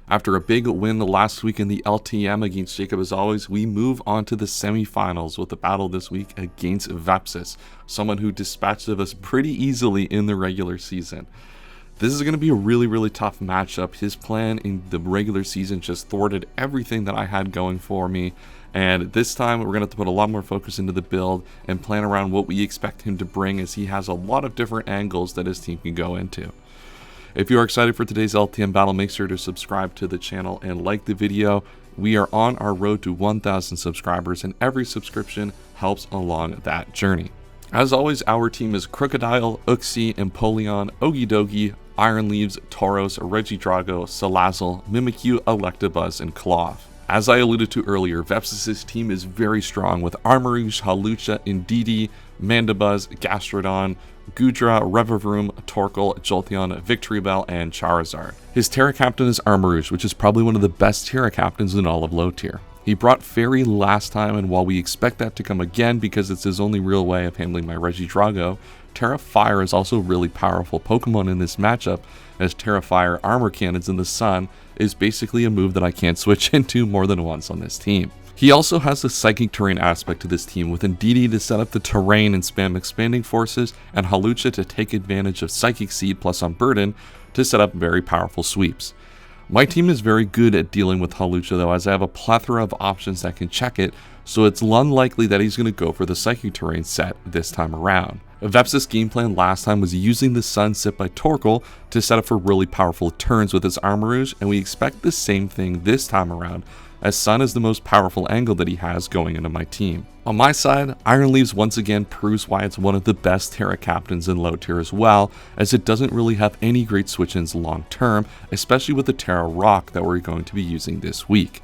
After a big win last week in the LTM against Jacob as always, we move on to the semifinals with the battle this week against Vepsis, someone who dispatched of us pretty easily in the regular season. This is going to be a really tough matchup. His plan in the regular season just thwarted everything that I had going for me. And this time we're going to have to put a lot more focus into the build and plan around what we expect him to bring, as he has a lot of different angles that his team can go into. If you are excited for today's LTM battle, make sure to subscribe to the channel and like the video. We are on our road to 1,000 subscribers, and every subscription helps along that journey. As always, our team is Crocodile, Uxie, Empoleon, Okidogi, Ironleaves, Tauros, Regidrago, Salazzle, Mimikyu, Electabuzz, and Cloth. As I alluded to earlier, Vepsis' team is very strong with Armarouge, Hawlucha, Indeedee, Mandibuzz, Gastrodon, Goodra, Revavroom, Torkoal, Jolteon, Victreebel, and Charizard. His Terra Captain is Armarouge, which is probably one of the best Terra Captains in all of low tier. He brought Fairy last time, and while we expect that to come again because it's his only real way of handling my Regidrago, Terra Fire is also a really powerful Pokemon in this matchup, as Terra Fire Armor Cannons in the Sun is basically a move that I can't switch into more than once on this team. He also has the Psychic Terrain aspect to this team, with Indeedee to set up the terrain and spam Expanding Forces, and Hawlucha to take advantage of Psychic Seed plus Unburden to set up very powerful sweeps. My team is very good at dealing with Hawlucha though, as I have a plethora of options that can check it, so it's unlikely that he's going to go for the Psychic Terrain set this time around. Vepsis' game plan last time was using the Sun set by Torkoal to set up for really powerful turns with his Armarouge, and we expect the same thing this time around, as Sun is the most powerful angle that he has going into my team. On my side, Ironleaves once again proves why it's one of the best Terra Captains in low tier as well, as it doesn't really have any great switch-ins long term, especially with the Terra Rock that we're going to be using this week.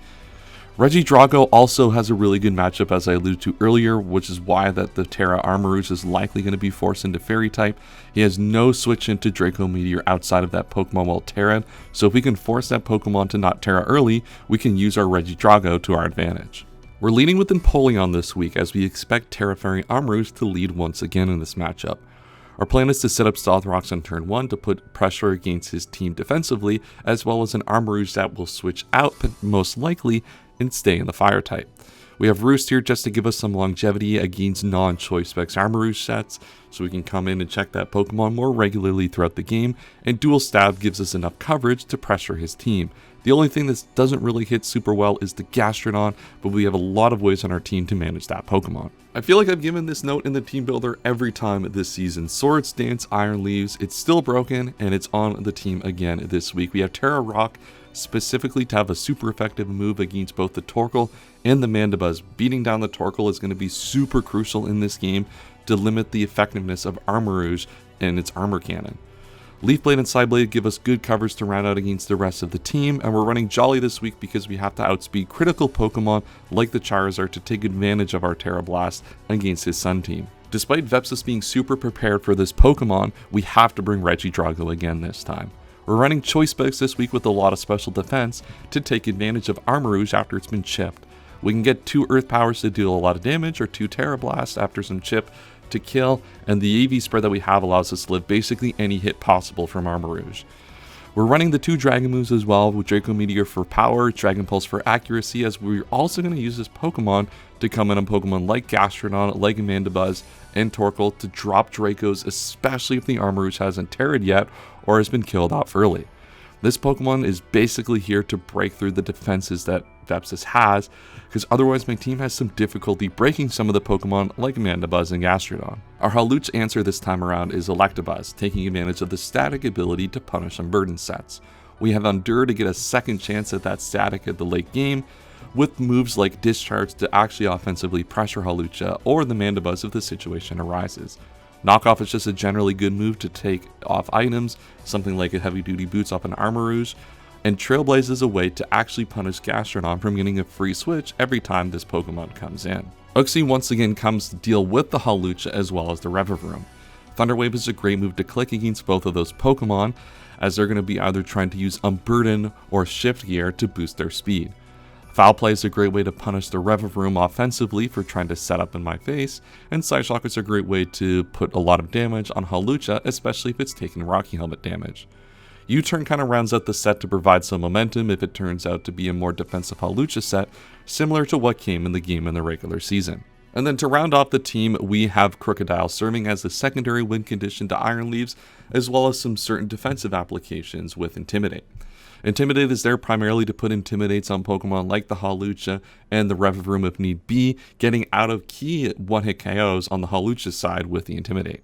Regidrago also has a really good matchup, as I alluded to earlier, which is why that the Terra Armarouge is likely going to be forced into Fairy type. He has no switch into Draco Meteor outside of that Pokemon while Terra, so if we can force that Pokemon to not Terra early, we can use our Regidrago to our advantage. We're leading with Empoleon this week, as we expect Terra Fairy Armarouge to lead once again in this matchup. Our plan is to set up Stealth Rocks on turn 1 to put pressure against his team defensively, as well as an Armarouge that will switch out, but most likely and stay in the Fire type. We have Roost here just to give us some longevity against non-Choice Specs Armarouge sets, so we can come in and check that Pokemon more regularly throughout the game, and Dual Stab gives us enough coverage to pressure his team. The only thing that doesn't really hit super well is the Gastrodon, but we have a lot of ways on our team to manage that Pokemon. I feel like I've given this note in the team builder every time this season. Swords Dance, Ironleaves, it's still broken, and it's on the team again this week. We have Terra Rock, specifically to have a super effective move against both the Torkoal and the Mandibuzz. Beating down the Torkoal is going to be super crucial in this game to limit the effectiveness of Armarouge and its Armor Cannon. Leaf Blade and Psyblade give us good coverage to round out against the rest of the team, and we're running Jolly this week because we have to outspeed critical Pokemon like the Charizard to take advantage of our Terra Blast against his Sun team. Despite Vepsis being super prepared for this Pokemon, we have to bring Regidrago again this time. We're running Choice Specs this week with a lot of special defense to take advantage of Armarouge after it's been chipped. We can get 2 Earth Powers to deal a lot of damage, or 2 Terra Blasts after some chip to kill, and the AV spread that we have allows us to live basically any hit possible from Armarouge. We're running the 2 Dragon moves as well, with Draco Meteor for power, Dragon Pulse for accuracy, as we're also going to use this Pokemon to come in on Pokemon like Gastrodon, like Mandibuzz, and Torkoal to drop Dracos, especially if the Armarouge hasn't Terra'd yet or has been killed off early. This Pokemon is basically here to break through the defenses that Vepsis has, because otherwise my team has some difficulty breaking some of the Pokemon like Mandibuzz and Gastrodon. Our Hawlucha answer this time around is Electabuzz, taking advantage of the static ability to punish Unburden sets. We have Endure to get a second chance at that static at the late game, with moves like Discharge to actually offensively pressure Hawlucha or the Mandibuzz if the situation arises. Knockoff is just a generally good move to take off items, something like a Heavy Duty Boots off an Armarouge, and Trailblaze is a way to actually punish Gastrodon from getting a free switch every time this Pokemon comes in. Uxie once again comes to deal with the Hawlucha as well as the Revavroom. Thunder Wave is a great move to click against both of those Pokemon, as they're going to be either trying to use Unburden or Shift Gear to boost their speed. Foul Play is a great way to punish the Revavroom offensively for trying to set up in my face, and Psyshock is a great way to put a lot of damage on Hawlucha, especially if it's taking Rocky Helmet damage. U-turn kind of rounds out the set to provide some momentum if it turns out to be a more defensive Hawlucha set, similar to what came in the game in the regular season. And then to round off the team, we have Crocodile serving as the secondary win condition to Iron Leaves, as well as some certain defensive applications with Intimidate. Intimidate is there primarily to put Intimidates on Pokemon like the Hawlucha and the Revavroom if need be, getting out of key one-hit KOs on the Hawlucha side with the Intimidate.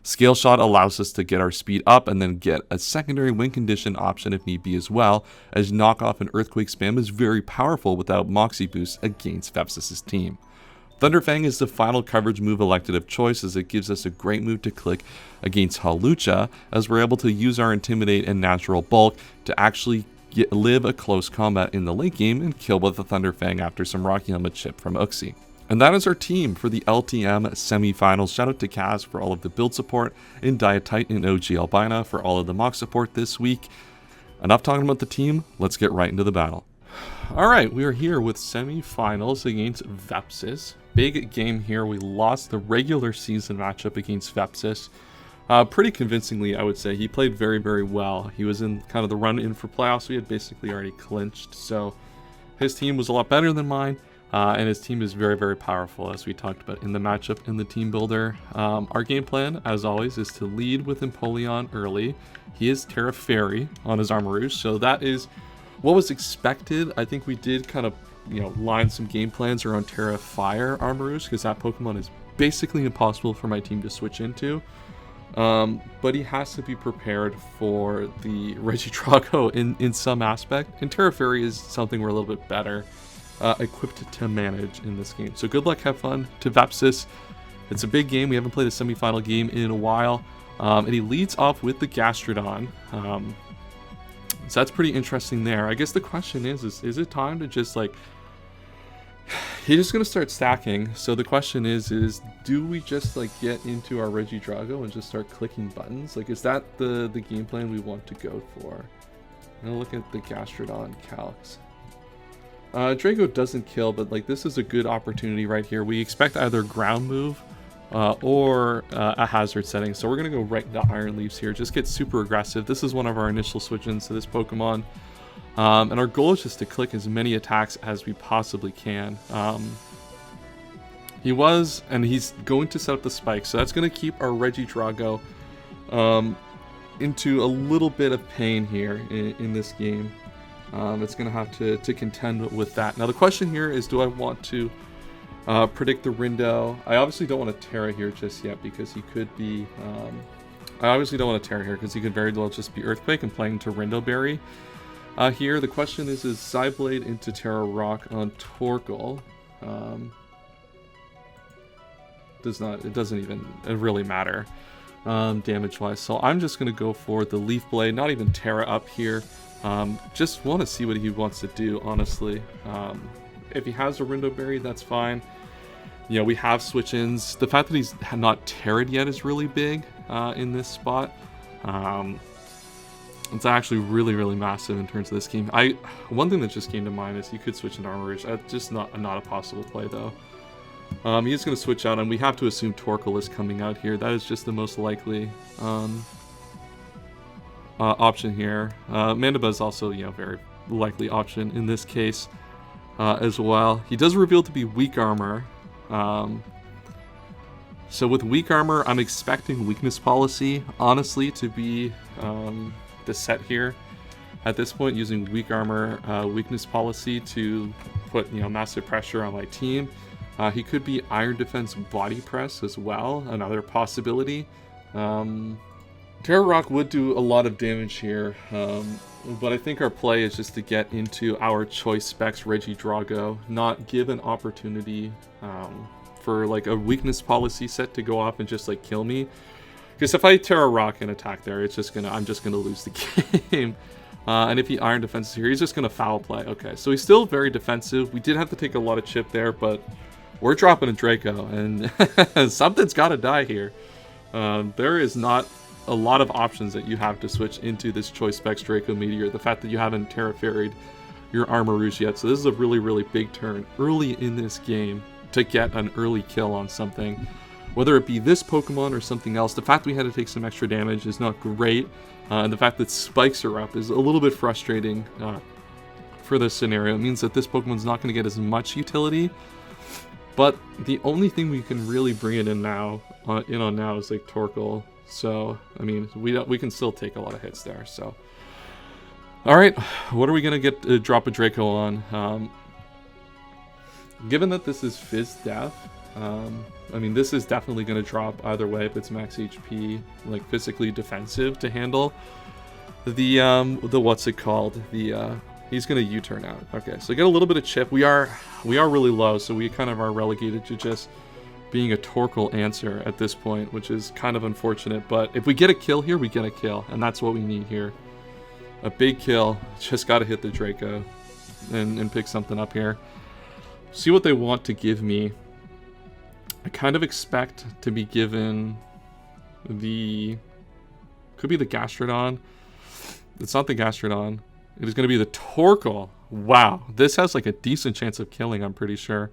Scale Shot allows us to get our speed up and then get a secondary win condition option if need be as well, as Knockoff and Earthquake spam is very powerful without Moxie Boost against Vepsis' team. Thunderfang is the final coverage move elected of choice, as it gives us a great move to click against Hawlucha, as we're able to use our Intimidate and Natural Bulk to actually live a close combat in the late game and kill with the Thunderfang after some Rocky Helmet chip from Uxie. And that is our team for the LTM semifinals. Shout out to Kaz for all of the build support, and Diatite and OG Albina for all of the mock support this week. Enough talking about the team, let's get right into the battle. Alright, we are here with semifinals against Vepsis. Big game here. We lost the regular season matchup against Vepsis. Pretty convincingly, I would say. He played very, very well. He was in kind of the run in for playoffs. We had basically already clinched, so his team was a lot better than mine. And his team is very, very powerful, as we talked about in the matchup in the team builder. Our game plan, as always, is to lead with Empoleon early. He is Terra Fairy on his Armarouge, so that is what was expected. I think we did kind of, line some game plans around Terra Fire Armarouge, because that Pokemon is basically impossible for my team to switch into. But he has to be prepared for the Regidrago in some aspect, and Terra Fairy is something we're a little bit better equipped to manage in this game. So good luck, have fun to Vepsis. It's a big game. We haven't played a semifinal game in a while, and he leads off with the Gastrodon. So that's pretty interesting there. I guess the question is it time to just he's just gonna start stacking. So the question is do we just get into our Regidrago and just start clicking buttons? Is that the game plan we want to go for? I'm gonna look at the Gastrodon calcs. Draco doesn't kill, but this is a good opportunity right here. We expect either ground move or a hazard setting, so we're gonna go right into Iron Leaves here. Just get super aggressive. This is one of our initial switch-ins to this Pokemon, and our goal is just to click as many attacks as we possibly can. He's going to set up the spike, so that's going to keep our Regidrago into a little bit of pain here in this game. It's going to have to contend with that. Now the question here is, do I want to predict the Rindo? I obviously don't want to Terra here just yet, because he could be... he could very well just be Earthquake and playing to Rindo Berry. Here, the question is Psyblade into Terra Rock on Torkoal. It doesn't even really matter damage-wise. So I'm just going to go for the Leaf Blade, not even Terra up here. Just want to see what he wants to do, honestly. If he has a Rindo Berry, that's fine. We have switch-ins. The fact that he's not Terra'd yet is really big in this spot. It's actually really, really massive in terms of this game. One thing that just came to mind is you could switch into Armarouge. Just not a possible play, though. He's going to switch out, and we have to assume Torkoal is coming out here. That is just the most likely option here. Mandiba is also, very likely option in this case as well. He does reveal to be Weak Armor. So with Weak Armor, I'm expecting Weakness Policy, honestly, to be the set here. At this point, using Weak Armor, Weakness Policy to put, massive pressure on my team. He could be Iron Defense Body Press as well, another possibility. Terra Rock would do a lot of damage here, but I think our play is just to get into our choice specs Regidrago, not give an opportunity for a weakness policy set to go off and just kill me. Because if I Terra Rock and attack there, I'm just gonna lose the game. And if he Iron Defenses here, he's just gonna foul play. Okay, so he's still very defensive. We did have to take a lot of chip there, but we're dropping a Draco, and something's gotta die here. There is not a lot of options that you have to switch into this Choice Specs Draco Meteor. The fact that you haven't Terra Fairied your Armarouge yet, so this is a really, really big turn early in this game to get an early kill on something. whether it be this Pokemon or something else. The fact we had to take some extra damage is not great, and the fact that spikes are up is a little bit frustrating for this scenario. It means that this Pokemon's not going to get as much utility, but the only thing we can really bring it in now is like Torkoal. So I mean, we can still take a lot of hits there. So all right, what are we gonna get to drop a Draco on? Given that this is Fizz Death, I mean, this is definitely gonna drop either way if it's max HP, like physically defensive to handle the what's it called? He's gonna U-turn out. Okay, so get a little bit of chip. We are really low, so we kind of are relegated to just being a Torkoal answer at this point, which is kind of unfortunate. But if we get a kill here, we get a kill, and that's what we need here. A big kill. Just got to hit the Draco and pick something up here. See what they want to give me. I kind of expect to be given could be the Gastrodon. It's not the Gastrodon. It is going to be the Torkoal. Wow, this has like a decent chance of killing, I'm pretty sure.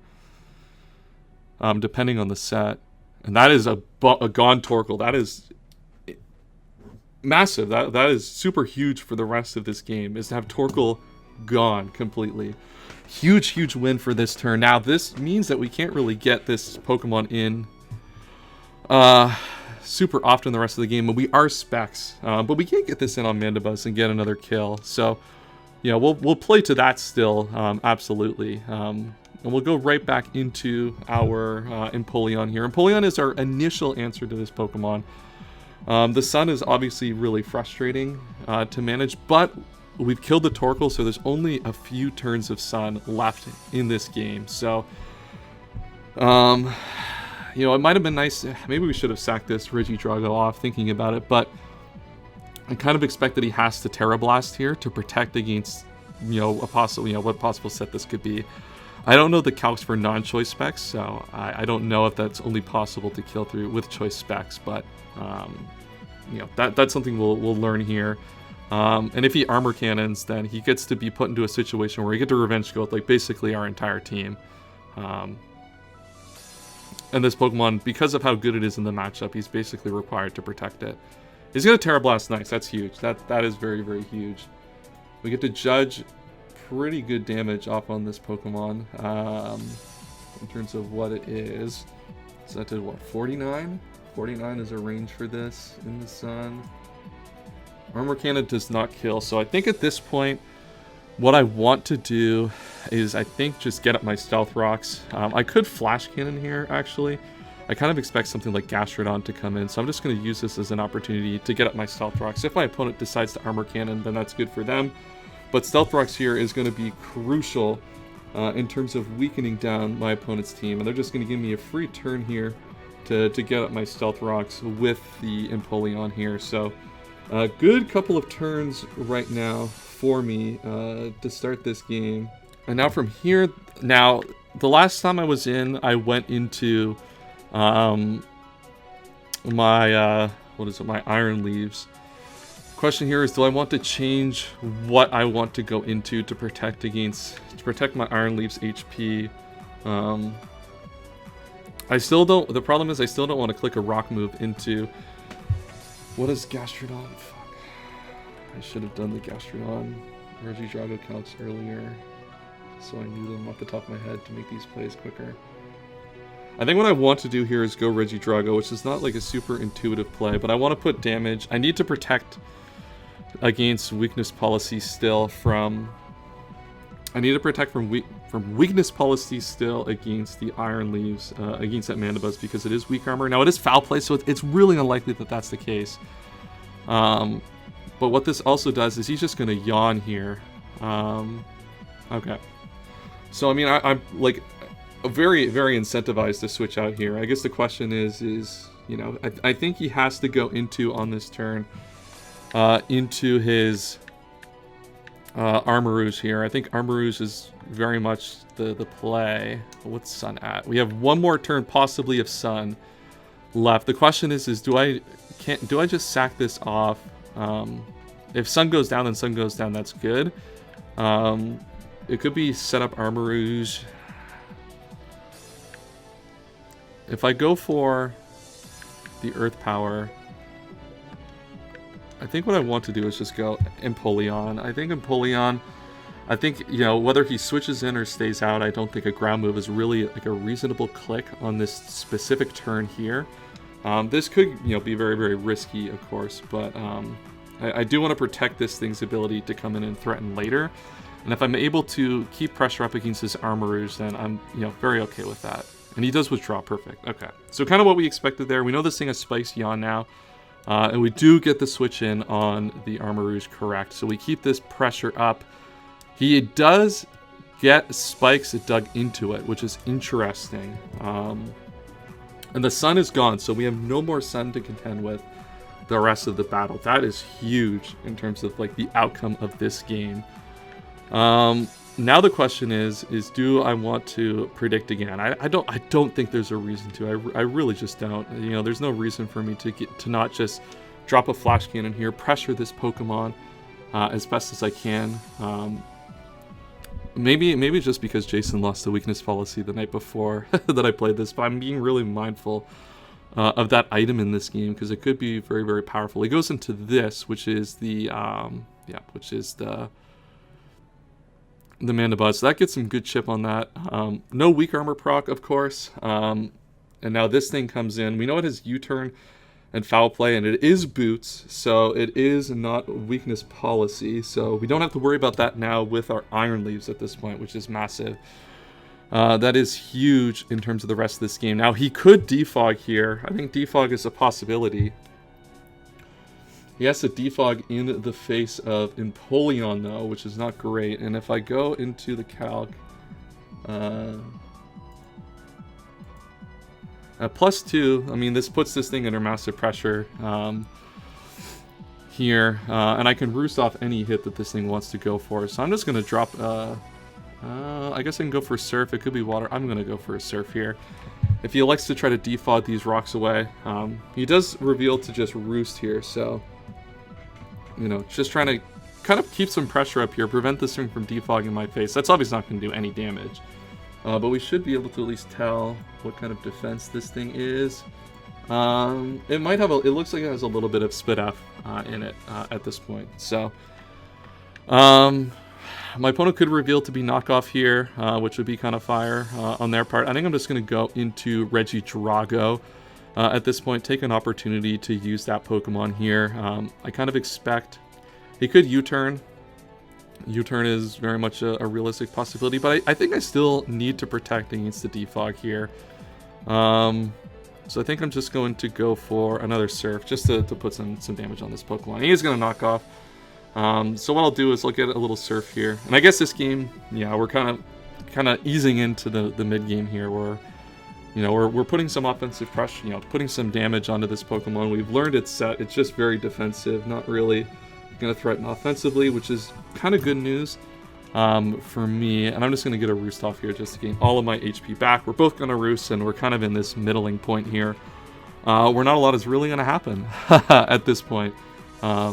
Depending on the set. And that is a gone Torkoal. That is massive. That is super huge for the rest of this game, is to have Torkoal gone completely. Huge win for this turn. Now, this means that we can't really get this Pokemon in super often the rest of the game, but we are specs. But we can't get this in on Mandibuzz and get another kill. So, yeah, we'll play to that still, absolutely. And we'll go right back into our Empoleon here. Empoleon is our initial answer to this Pokemon. The Sun is obviously really frustrating to manage, but we've killed the Torkoal, so there's only a few turns of Sun left in this game. So, you know, it might have been nice. Maybe we should have sacked this Regidrago off, thinking about it, but I kind of expect that he has to Terra Blast here to protect against, you know, a possible, what possible set this could be. I don't know the calcs for non-choice specs, so I don't know if that's only possible to kill through with choice specs, but you know, that's something we'll learn here. And if he armor cannons, then he gets to be put into a situation where he get to revenge go with like basically our entire team. And this Pokemon, because of how good it is in the matchup, he's basically required to protect it. He's gonna Terra Blast. Nice, that's huge. That is very huge. We get to judge pretty good damage off on this Pokemon in terms of what it is. So that did what, 49? 49 is a range for this in the Sun. Armor Cannon does not kill, so I think at this point what I want to do is I think just get up my Stealth Rocks. I could Flash Cannon here, actually. I kind of expect something like Gastrodon to come in, so I'm just going to use this as an opportunity to get up my Stealth Rocks. If my opponent decides to Armor Cannon, then that's good for them. But Stealth Rocks here is going to be crucial in terms of weakening down my opponent's team. And they're just going to give me a free turn here to get up my Stealth Rocks with the Empoleon here. So a good couple of turns right now for me to start this game. And now from here, now the last time I was in, I went into my my Iron Leaves. Question here is, do I want to change what I want to go into to protect my Iron Leaves HP? I still don't. The problem is I still don't want to click a rock move into. What is Gastrodon? Fuck. I should have done the Gastrodon Regidrago counts earlier, so I knew them off the top of my head to make these plays quicker. I think what I want to do here is go Regidrago, which is not like a super intuitive play, but I want to put damage. I need to protect against weakness policy still from. I need to protect from weakness policy still against the Iron Leaves, against that Mandibuzz, because it is weak armor. Now it is foul play, so it's really unlikely that that's the case. But what this also does is he's just going to yawn here. Okay. So I mean, I'm like very incentivized to switch out here. I guess the question is you know, I think he has to go into on this turn into his Armarouge here. I think Armarouge is very much the play. What's Sun at? We have one more turn possibly of Sun left. The question is do I just sack this off? If Sun goes down, then Sun goes down. That's good. It could be set up Armarouge. If I go for the Earth Power. I think what I want to do is just go Empoleon. I think Empoleon, you know, whether he switches in or stays out, I don't think a ground move is really like a reasonable click on this specific turn here. This could, you know, be very, very risky, of course, but I do want to protect this thing's ability to come in and threaten later. And if I'm able to keep pressure up against this Armarouge, then I'm, you know, very okay with that. And he does withdraw, perfect. Okay, so kind of what we expected there. We know this thing has Spikes Yawn now, and we do get the switch in on the Armarouge correct. So we keep this pressure up. He does get Spikes dug into it, which is interesting. And the sun is gone, so we have no more sun to contend with the rest of the battle. That is huge in terms of like the outcome of this game. Now the question is do I want to predict again? I don't think there's a reason to. I really just don't. You know, there's no reason for me to not just drop a Flash Cannon here, pressure this Pokemon as best as I can. Maybe just because Jason lost the weakness policy the night before that I played this, but I'm being really mindful of that item in this game because it could be very, very powerful. It goes into this, which is the Mandibuzz. So that gets some good chip on that. No weak armor proc, of course. And now this thing comes in. We know it has U-turn and foul play, and it is boots, so it is not weakness policy. So we don't have to worry about that now with our Iron Leaves at this point, which is massive. That is huge in terms of the rest of this game. Now he could defog here. I think defog is a possibility. He has to defog in the face of Empoleon, though, which is not great. And if I go into the calc, at +2, I mean, this puts this thing under massive pressure here. And I can roost off any hit that this thing wants to go for. So I'm just going to drop, I guess I can go for Surf. It could be Water. I'm going to go for a Surf here. If he likes to try to defog these rocks away, he does reveal to just roost here, so... You know, just trying to kind of keep some pressure up here, prevent this thing from defogging my face. That's obviously not going to do any damage. But we should be able to at least tell what kind of defense this thing is. It might have it looks like it has a little bit of Spit F in it at this point. So, my opponent could reveal to be knockoff here, which would be kind of fire on their part. I think I'm just going to go into Regidrago. At this point, take an opportunity to use that Pokemon here. I kind of expect he could U-turn. U-turn is very much a realistic possibility, but I think I still need to protect against the defog here. So I think I'm just going to go for another Surf just to put some damage on this Pokemon. He is going to knock off. So what I'll do is I'll get a little Surf here. And I guess this game, yeah, we're kind of easing into the mid game here where, you know, we're putting some offensive pressure, you know, putting some damage onto this Pokemon. We've learned its set. It's just very defensive, not really going to threaten offensively, which is kind of good news for me. And I'm just going to get a Roost off here just to gain all of my HP back. We're both going to Roost, and we're kind of in this middling point here where not a lot is really going to happen at this point. But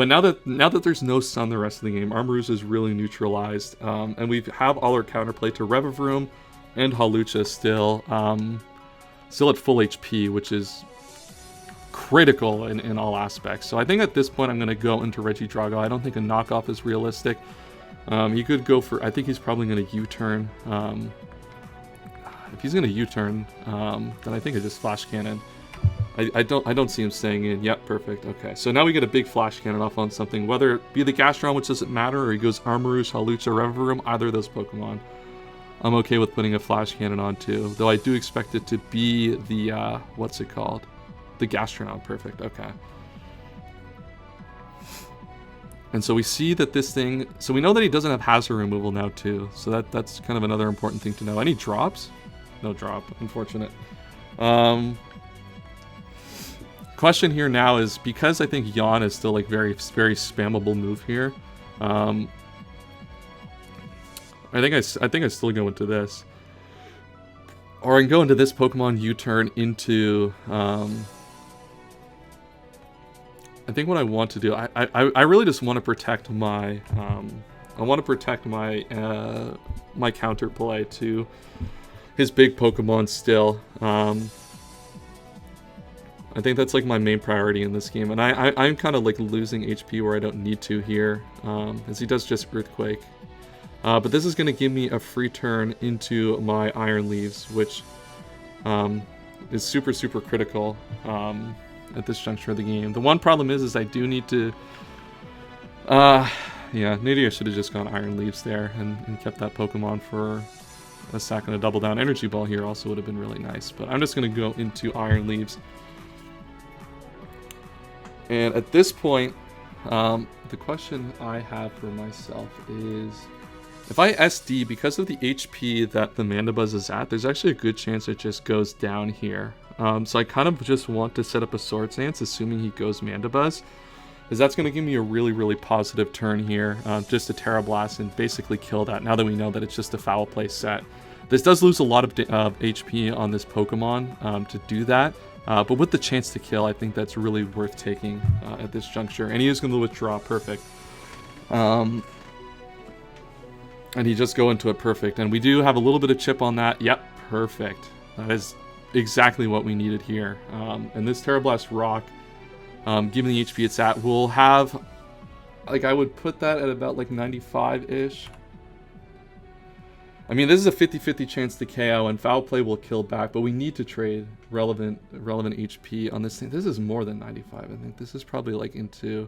now that there's no sun the rest of the game, Armarouge is really neutralized, and we have all our counterplay to Revavroom and Hawlucha still at full HP, which is critical in all aspects. So I think at this point I'm going to go into Regidrago. I don't think a knockoff is realistic. He could go for, I think he's probably going to U-turn. If he's going to U-turn, then I think I just Flash Cannon. I don't see him staying in. Yep, perfect. Okay, so now we get a big Flash Cannon off on something, whether it be the Gastron, which doesn't matter, or he goes Armarouge, Hawlucha, Revavroom, either of those Pokemon. I'm okay with putting a Flash Cannon on too, though I do expect it to be the, what's it called? The Gastron. Perfect, okay. And so we see that this thing, so we know that he doesn't have hazard removal now too, so that's kind of another important thing to know. Any drops? No drop, unfortunate. Question here now is, because I think Yawn is still like very, very spammable move here, I think I still go into this. Or I can go into this Pokemon U-turn into, I think what I want to do, I really just want to protect my, my counterplay to his big Pokemon still. I think that's like my main priority in this game, and I'm kind of like losing HP where I don't need to here, as he does just Earthquake. But this is going to give me a free turn into my Iron Leaves, which is super, super critical at this juncture of the game. The one problem is I do need to... yeah, maybe I should have just gone Iron Leaves there and kept that Pokemon for a second. A double down Energy Ball here also would have been really nice, but I'm just going to go into Iron Leaves. And at this point, the question I have for myself is, if I SD, because of the HP that the Mandibuzz is at, there's actually a good chance it just goes down here. So I kind of just want to set up a Swords Dance, assuming he goes Mandibuzz, because that's going to give me a really, really positive turn here, just a Terra Blast and basically kill that, now that we know that it's just a Foul Play set. This does lose a lot of HP on this Pokemon to do that, but with the chance to kill, I think that's really worth taking at this juncture. And he is going to withdraw, perfect. And he just go into it, perfect. And we do have a little bit of chip on that. Yep, perfect. That is exactly what we needed here. And this Terra Blast Rock, given the HP it's at, will have, like, I would put that at about like 95-ish. I mean, this is a 50-50 chance to KO, and Foul Play will kill back, but we need to trade relevant HP on this thing. This is more than 95, I think. This is probably like into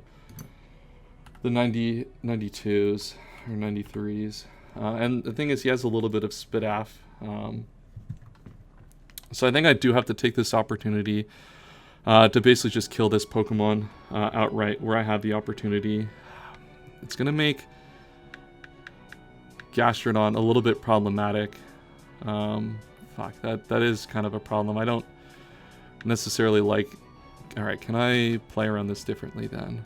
the 92s or 93s. And the thing is, he has a little bit of Spidaf. So I think I do have to take this opportunity to basically just kill this Pokemon outright where I have the opportunity. It's going to make Gastrodon a little bit problematic. Fuck, that is kind of a problem. I don't necessarily like... Alright, can I play around this differently then?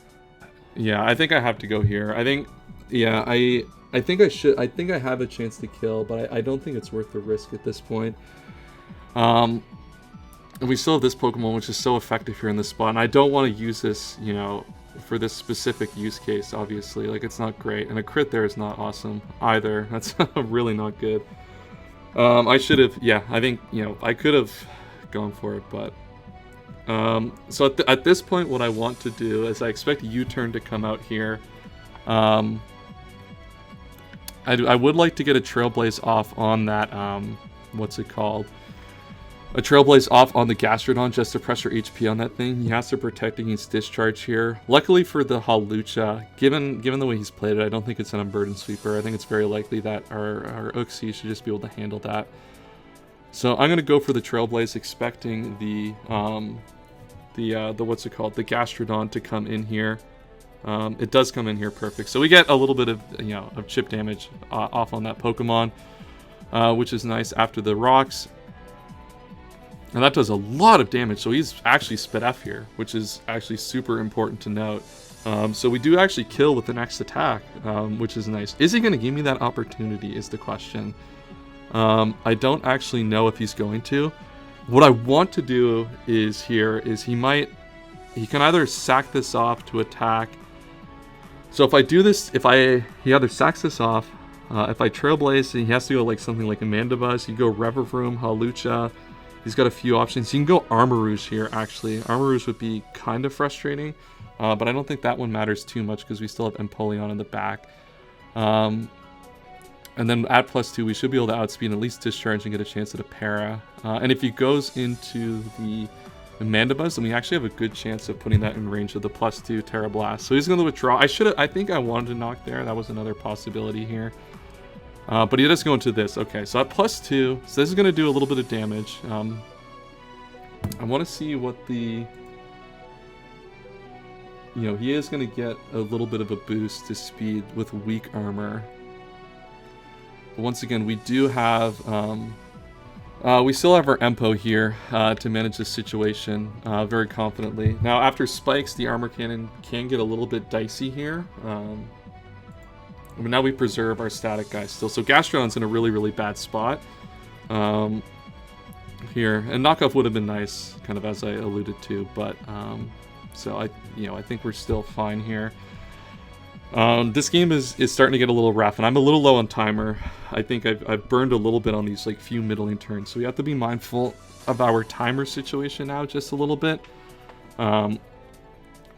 Yeah, I think I have to go here. I think... Yeah, I think I should... I think I have a chance to kill, but I don't think it's worth the risk at this point. And we still have this Pokemon, which is so effective here in this spot, and I don't want to use this, you know, for this specific use case, obviously. Like, it's not great, and a crit there is not awesome either. That's really not good. I should have, yeah, I think, you know, I could have gone for it, but... so at this point, what I want to do is I expect a U-turn to come out here. I would like to get a Trailblaze off on that, what's it called? A Trailblaze off on the Gastrodon just to pressure HP on that thing. He has to protect against Discharge here. Luckily for the Hawlucha, given the way he's played it, I don't think it's an Unburden Sweeper. I think it's very likely that our Uxie should just be able to handle that. So I'm going to go for the Trailblaze, expecting the what's it called? The Gastrodon to come in here. It does come in here perfect. So we get a little bit of, you know, of chip damage off on that Pokemon, which is nice after the rocks. And that does a lot of damage, so he's actually Spit F here, which is actually super important to note. So we do actually kill with the next attack, which is nice. Is he going to give me that opportunity is the question. I don't actually know if he's going to. What I want to do is he can either sack this off to attack. So if I do this, he either sacks this off, if I Trailblaze, he has to go like something like a Mandibuzz, you go Revavroom, Hawlucha. He's got a few options. You can go Armarouge here, actually. Armarouge would be kind of frustrating, but I don't think that one matters too much because we still have Empoleon in the back. And then at +2, we should be able to outspeed and at least Discharge and get a chance at a Para. And if he goes into the Mandibuzz, then we actually have a good chance of putting that in range of the +2 Terra Blast. So he's going to withdraw. I think I wanted to knock there. That was another possibility here. But he does go into this. Okay, so at +2, so this is going to do a little bit of damage. I want to see what the... You know, he is going to get a little bit of a boost to speed with weak armor. But once again, we do have... we still have our Empo here to manage this situation very confidently. Now, after spikes, the armor cannon can get a little bit dicey here. But now we preserve our static guys still. So Gastrodon's in a really, really bad spot here. And knockoff would have been nice, kind of as I alluded to. But so I think we're still fine here. This game is starting to get a little rough, and I'm a little low on timer. I think I've burned a little bit on these like few middling turns, so we have to be mindful of our timer situation now just a little bit. But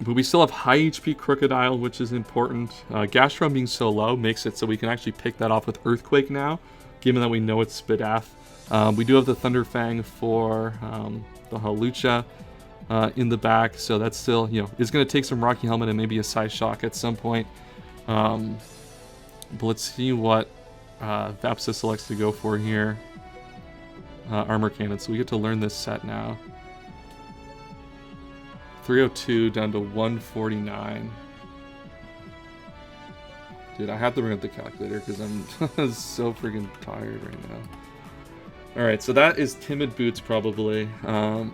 we still have high HP Crocodile, which is important. Gastron being so low makes it so we can actually pick that off with Earthquake now, given that we know it's Spadaf. We do have the Thunderfang for the Hawlucha in the back, so that's still, it's going to take some Rocky Helmet and maybe a Side Shock at some point. But let's see what Vepsis selects to go for here. Armor Cannon, so we get to learn this set now. 302 down to 149. Dude, I have to bring up the calculator because I'm so freaking tired right now. Alright, so that is Timid Boots probably. And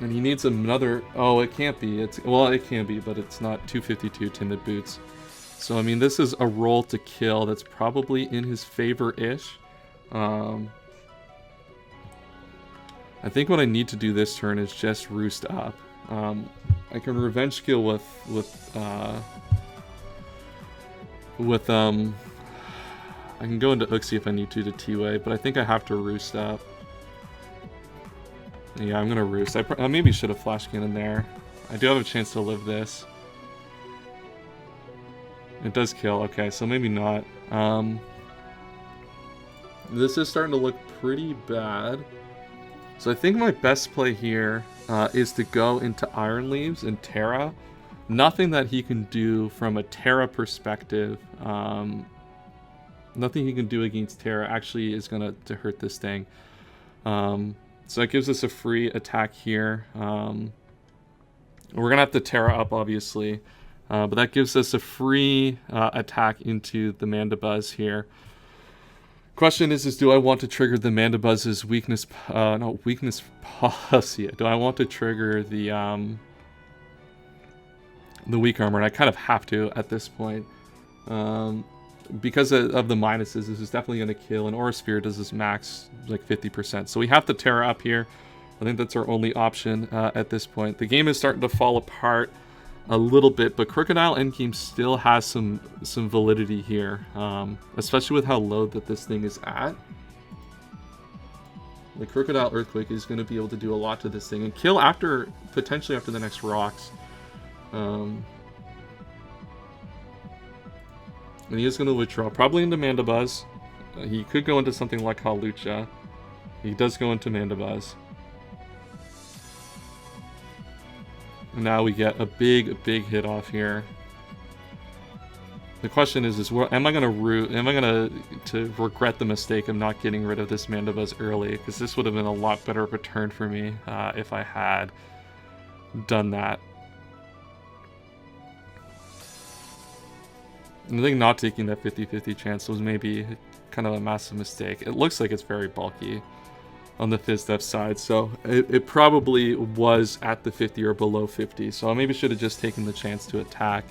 he needs another... Oh, it can't be. Well, it can be, but it's not 252 Timid Boots. So, I mean, this is a roll to kill that's probably in his favor-ish. I think what I need to do this turn is just Roost up. I can Revenge Kill with I can go into Uxie if I need to T-Way, but I think I have to Roost up. Yeah, I'm gonna Roost. I maybe should have Flash Cannon there. I do have a chance to live this. It does kill, okay, so maybe not. This is starting to look pretty bad. So I think my best play here is to go into Iron Leaves and Terra. Nothing that he can do from a Terra perspective. Nothing he can do against Terra actually is going to hurt this thing. So it gives us a free attack here. We're going to have to Terra up, obviously. But that gives us a free attack into the Mandibuzz here. Question is do I want to trigger the Mandibuzz's weakness policy? Do I want to trigger the weak armor? And I kind of have to at this point. Because of the minuses, this is definitely going to kill, and Aura Sphere does this max like 50%. So we have to Terra up here. I think that's our only option at this point. The game is starting to fall apart a little bit, but Crocodile Endgame still has some validity here, especially with how low that this thing is at. The Crocodile Earthquake is going to be able to do a lot to this thing and kill potentially after the next rocks. And he is going to withdraw, probably into Mandibuzz. He could go into something like Hawlucha. He does go into Mandibuzz. And now we get a big hit off here. The question is am I gonna to regret the mistake of not getting rid of this Mandibuzz early? Because this would have been a lot better of a turn for me if I had done that. And I think not taking that 50-50 chance was maybe kind of a massive mistake. It looks like it's very bulky on the FizzDef side, so it probably was at the 50 or below 50, so I maybe should have just taken the chance to attack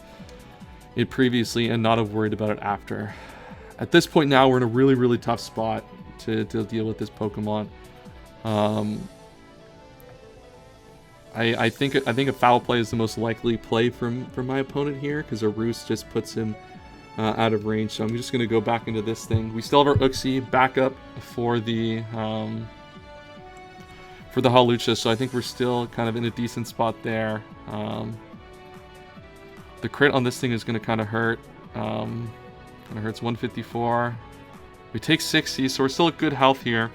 it previously and not have worried about it after. At this point now, we're in a really tough spot to deal with this Pokemon. I think a foul play is the most likely play from my opponent here, because a Roost just puts him out of range, so I'm just going to go back into this thing. We still have our Uxie backup for the Hawlucha, so I think we're still kind of in a decent spot there. The crit on this thing is going to kind of hurt. It hurts 154. We take 60, so we're still at good health here.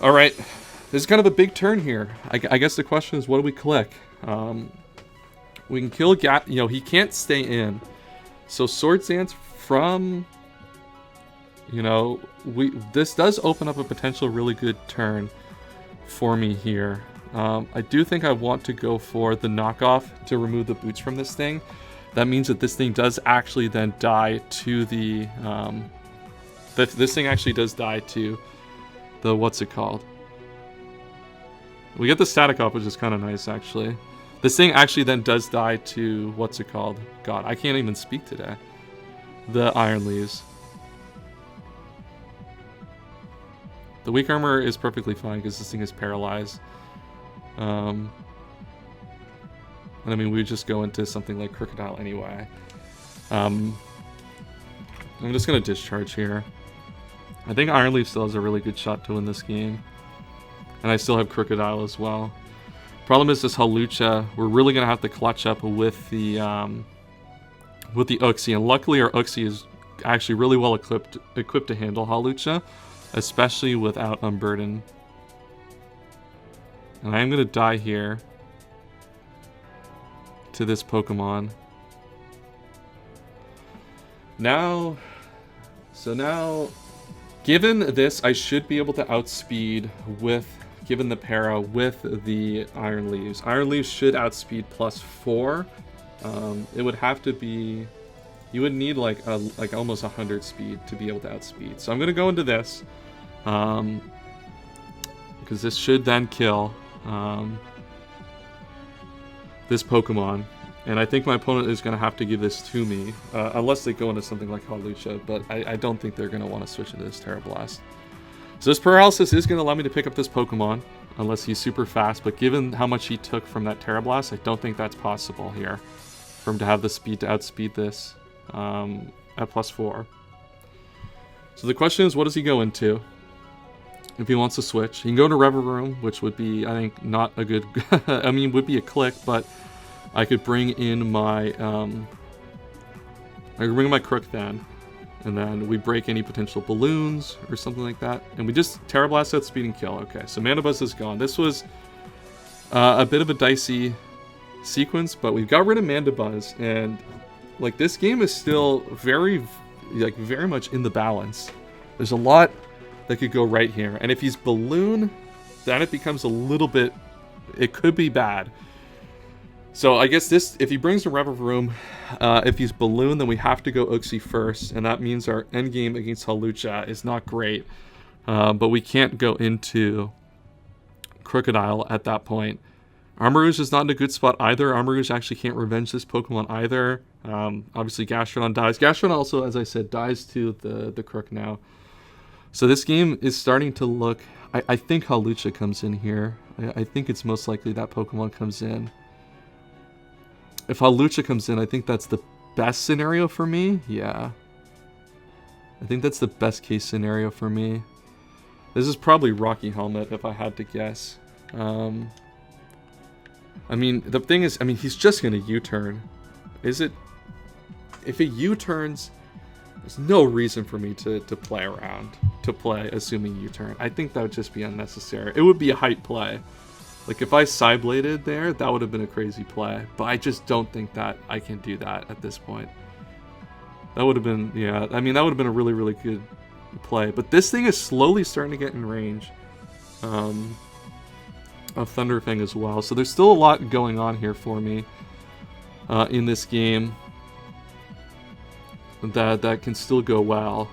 All right, this is kind of a big turn here. I guess the question is, what do we click? We can kill he can't stay in. So Swords Dance from, this does open up a potential really good turn for me here. I do think I want to go for the knockoff to remove the boots from this thing. That means that this thing does actually then die to the, this thing actually does die to the, what's it called? We get the static off, which is kind of nice, actually. This thing actually then does die to, what's it called? God, I can't even speak today. The Iron Leaves. The weak armor is perfectly fine because this thing is paralyzed. And I mean, we just go into something like Crocodile anyway. I'm just going to discharge here. I think Iron Leaf still has a really good shot to win this game. And I still have Crocodile as well. Problem is this Hawlucha, we're really going to have to clutch up with the Uxie, and luckily our Uxie is actually really well equipped to handle Hawlucha, especially without Unburden. And I am going to die here to this Pokemon. Now, given this, I should be able to outspeed with, given the para, with the Iron Leaves. Iron Leaves should outspeed +4. It would have to be, you would need like almost 100 speed to be able to outspeed. So I'm going to go into this, because this should then kill this Pokemon. And I think my opponent is going to have to give this to me, unless they go into something like Hawlucha, but I don't think they're going to want to switch into this Terra Blast. So this Paralysis is going to allow me to pick up this Pokemon, unless he's super fast, but given how much he took from that Terra Blast, I don't think that's possible here, for him to have the speed to outspeed this at +4. So the question is, what does he go into? If he wants to switch, he can go into Reverie, which would be, I think, not a good, I mean, would be a click, but I could bring in my, Crook then, and then we break any potential balloons or something like that, and we just Terra Blast out speed and kill. Okay, so Mana Buzz is gone. This was a bit of a dicey sequence, but we got rid of Mana Buzz, and like this game is still very much in the balance. There's a lot that could go right here, and if he's Balloon, then it becomes a little bit, it could be bad. So I guess this, if he brings the Reverie, if he's Balloon, then we have to go Uxie first, and that means our endgame against Hawlucha is not great. But we can't go into Crocodile at that point. Armarouge is not in a good spot either. Armarouge actually can't revenge this Pokemon either. Obviously Gastrodon dies. Gastrodon also, as I said, dies to the Crook now. So this game is starting to look, I think Hawlucha comes in here. I think it's most likely that Pokemon comes in. If Hawlucha comes in, I think that's the best scenario for me. Yeah. I think that's the best case scenario for me. This is probably Rocky Helmet if I had to guess. I mean, the thing is, I mean, he's just going to U-turn. Is it? If he U-turns, there's no reason for me to play around. To play, assuming U-turn. I think that would just be unnecessary. It would be a hype play. Like, if I Psybladed there, that would have been a crazy play. But I just don't think that I can do that at this point. That would have been, yeah, I mean, that would have been a really, really good play. But this thing is slowly starting to get in range of Thunderfang as well. So there's still a lot going on here for me in this game that can still go well.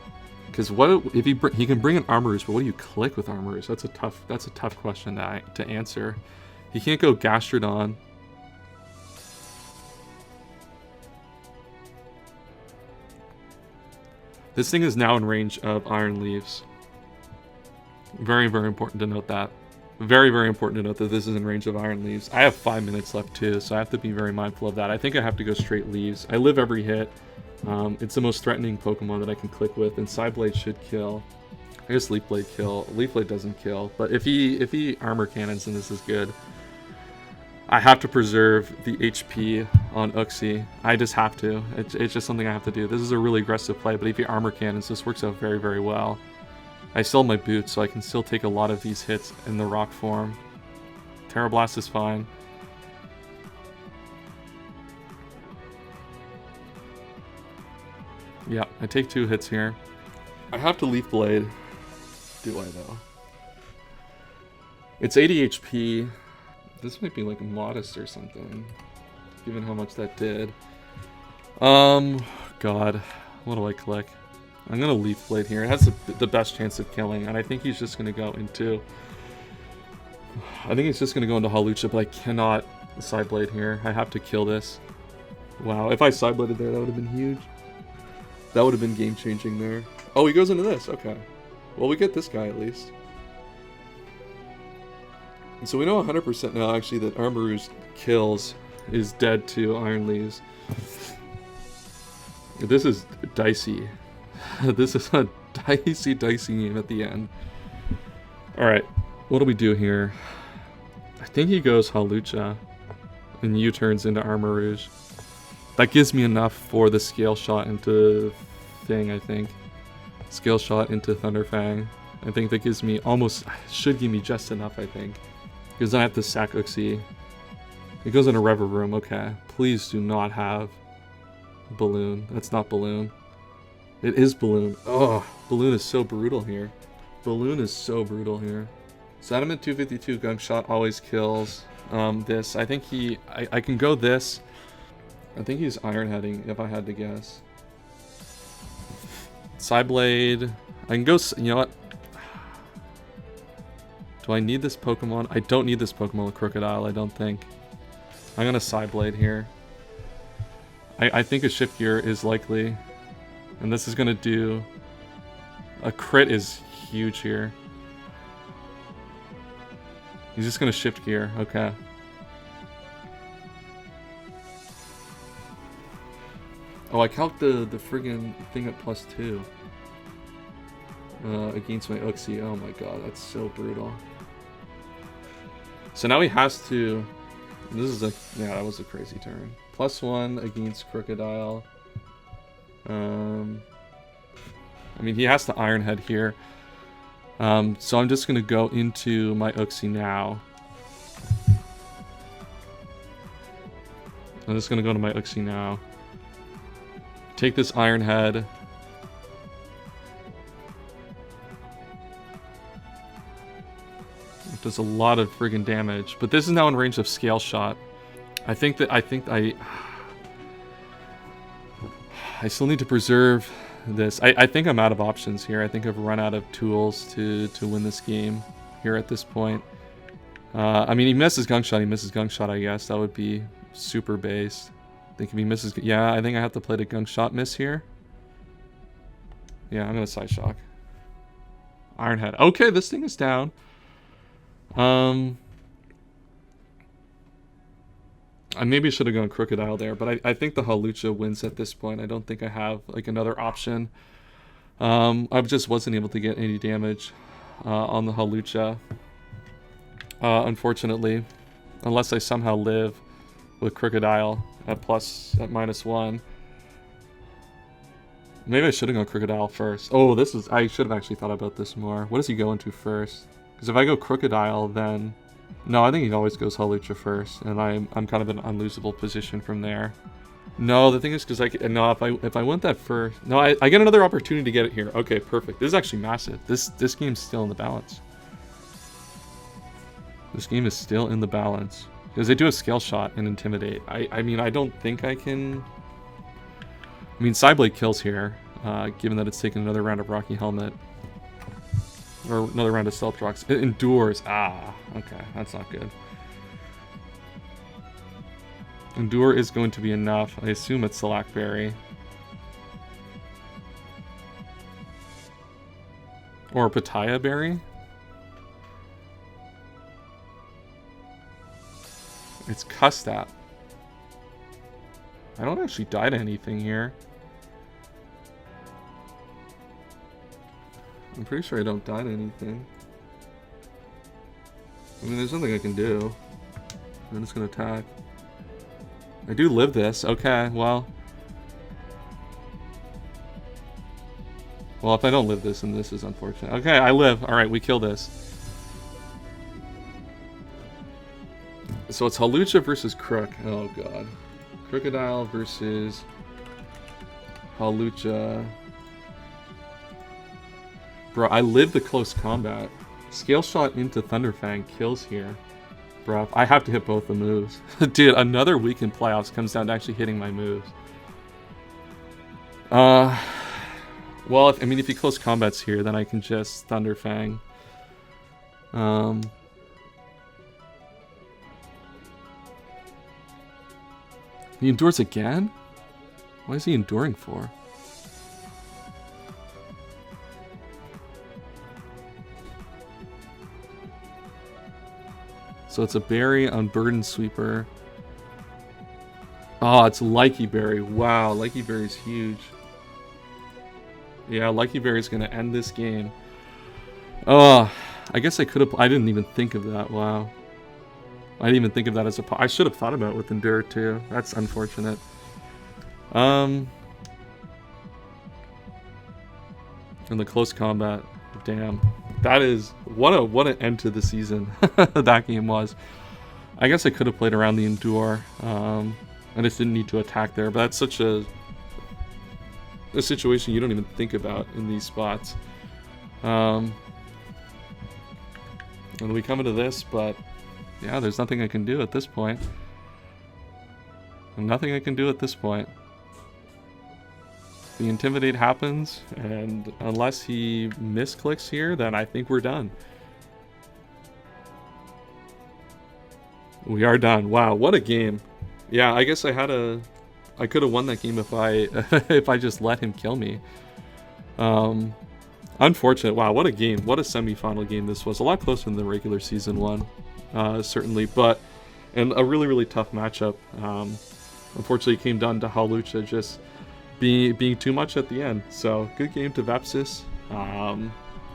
Because what if he can bring an Armarouge, but what do you click with Armarouge? That's a tough question to answer. He can't go Gastrodon. This thing is now in range of Iron Leaves. Very, very important to note that. Very, very important to note that this is in range of Iron Leaves. I have 5 minutes left too, so I have to be very mindful of that. I think I have to go straight Leaves. I live every hit. It's the most threatening Pokemon that I can click with, and Psyblade should kill. I guess Leaf Blade kill. Leaf Blade doesn't kill, but if he Armor Cannons, then this is good. I have to preserve the HP on Uxie. I just have to. It's just something I have to do. This is a really aggressive play, but if he Armor Cannons, this works out very, very well. I still have my boots, so I can still take a lot of these hits in the rock form. Terra Blast is fine. Yeah, I take 2 hits here. I have to Leaf Blade. Do I though? It's 80 HP. This might be like modest or something, given how much that did. God, what do I click? I'm gonna Leaf Blade here. It has the best chance of killing, and I think he's just gonna go into. I think he's just gonna go into Hawlucha, but I cannot Psyblade here. I have to kill this. Wow, if I Psybladed there, that would have been huge. That would have been game-changing there. Oh, he goes into this. Okay. Well, we get this guy at least. And so we know 100% now, actually, that Armarouge kills is dead to Iron Leaves. This is dicey. This is a dicey game at the end. Alright. What do we do here? I think he goes Halucha and U-turns into Armor Rouge. That gives me enough for the Scale Shot into thing, I think. Scale Shot into Thunderfang. I think that gives me almost, should give me just enough, I think. Because then I have to sack Uxie. It goes into Rever Room, okay. Please do not have Balloon. That's not Balloon. It is Balloon. Oh, Balloon is so brutal here. Balloon is so brutal here. Sediment 252 Gunk Shot always kills this. I think I can go this. I think he's Iron Heading if I had to guess. Psyblade. I can go, you know what? Do I need this Pokemon? I don't need this Pokemon with Crocodile, I don't think. I'm gonna Psyblade here. I think a Shift Gear is likely. And this is gonna do... A crit is huge here. He's just gonna Shift Gear, okay. Oh, I calc the friggin' thing at +2. Against my Uxie. Oh my god, that's so brutal. So now he has to... This is a... Yeah, that was a crazy turn. +1 against Crocodile. I mean, he has to Iron Head here. So I'm just going to go into my Uxie now. I'm just going to go to my Uxie now. Take this Iron Head. It does a lot of friggin' damage. But this is now in range of Scale Shot. I still need to preserve this. I think I'm out of options here. I think I've run out of tools to win this game here at this point. I mean, he misses Gunk Shot. He misses Gunk Shot, I guess. That would be super based. I think if he misses... Yeah, I think I have to play the Gunk Shot miss here. Yeah, I'm going to Side Shock. Iron Head. Okay, this thing is down. I maybe should have gone Crocodile there, but I think the Halucha wins at this point. I don't think I have like another option. I just wasn't able to get any damage on the Halucha, unfortunately, unless I somehow live with Crocodile at -1. Maybe I should have gone Crocodile first. Oh, I should have actually thought about this more. What does he go into first? Because if I go Crocodile, then... No, I think he always goes Halucha first, and I'm kind of in an unlosable position from there. No, the thing is, because if I went that first... No, I get another opportunity to get it here. Okay, perfect. This is actually massive. This game's still in the balance. This game is still in the balance. Because they do a Scale Shot and Intimidate. I mean, I don't think I can... I mean, Psyblade kills here, given that it's taken another round of Rocky Helmet. Or another round of Stealth Rocks. It endures. Ah, okay. That's not good. Endure is going to be enough. I assume it's Select Berry. Or Pitaya Berry? It's Custap. I don't actually die to anything here. I'm pretty sure I don't die to anything. I mean, there's nothing I can do. I'm just gonna attack. I do live this. Okay, well. Well, if I don't live this, then this is unfortunate. Okay, I live. Alright, we kill this. So it's Halucha versus Crook. Oh, God. Crocodile versus Halucha. Bro, I live the close combat. Scale Shot into Thunderfang kills here. Bro, I have to hit both the moves. Dude, another week in playoffs comes down to actually hitting my moves. Well, if he close combats here, then I can just Thunderfang. He endures again? What is he enduring for? So it's a berry on Burden Sweeper. Oh, it's Likey Berry. Wow, Likey Berry's huge. Yeah, Likey Berry's gonna end this game. Oh, I guess I could have... I didn't even think of that. Wow. I didn't even think of that as I should have thought about it with Endure too. That's unfortunate. And the close combat, damn. That is what an end to the season that game was. I guess I could have played around the Endure. I just didn't need to attack there, but that's such a situation you don't even think about in these spots. And we come into this, but yeah, there's nothing I can do at this point. Nothing I can do at this point. The Intimidate happens, and unless he misclicks here, then I think we're done. We are done. Wow, what a game. Yeah, I guess I could have won that game if I just let him kill me. Unfortunate. Wow, what a game. What a semifinal game this was. A lot closer than the regular season one, certainly, and a really, really tough matchup. Unfortunately, it came down to Halucha just being too much at the end. So, good game to Vepsis.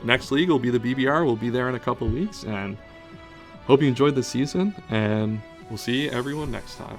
Next league will be the BBR. We'll be there in a couple weeks, and hope you enjoyed the season, and we'll see everyone next time.